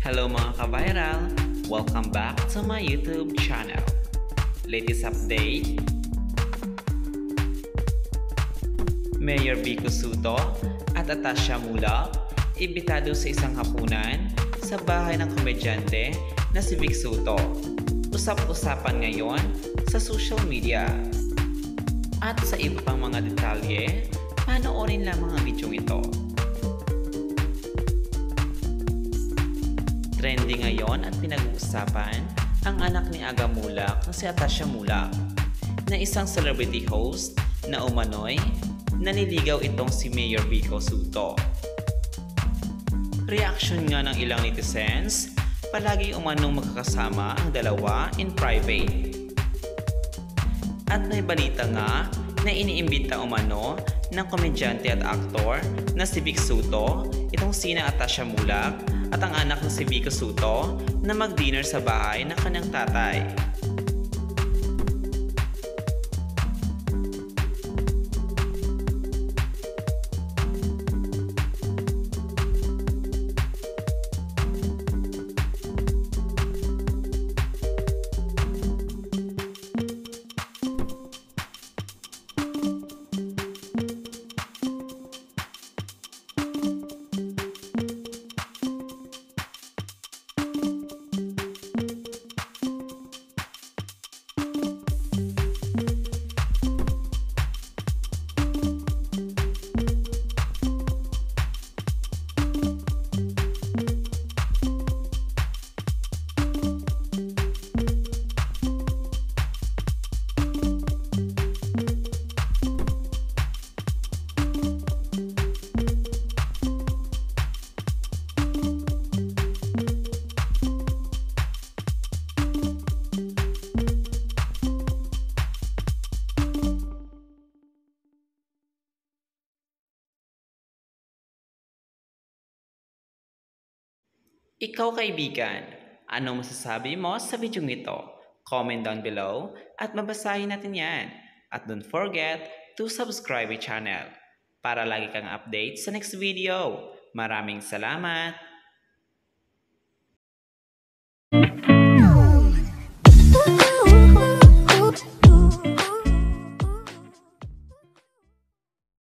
Hello mga ka-viral! Welcome back to my YouTube channel. Latest update, Mayor Vico Soto at Atasha Mulak imbitado sa isang hapunan sa bahay ng komedyante na si Vic Soto. Usap-usapan ngayon sa social media. At sa iba pang mga detalye, panoorin lamang ang video ito. Trending ngayon at pinag-uusapan ang anak ni Aga Mulak na si Atasha Mulak na isang celebrity host na umano'y naniligaw itong si Mayor Vico Soto. Reaction nga ng ilang netizens, palagi umanong magkakasama ang dalawa in private. At may balita nga na iniimbita umano ng komedyante at aktor na si Vic Soto itong sina Atasha Mulak at ang anak na si Vico Soto na mag-dinner sa bahay ng kanyang tatay. Ikaw kaibigan, anong masasabi mo sa video ito? Comment down below at mabasahin natin yan. At don't forget to subscribe my channel para lagi kang update sa next video. Maraming salamat! Ooh, ooh, ooh, ooh.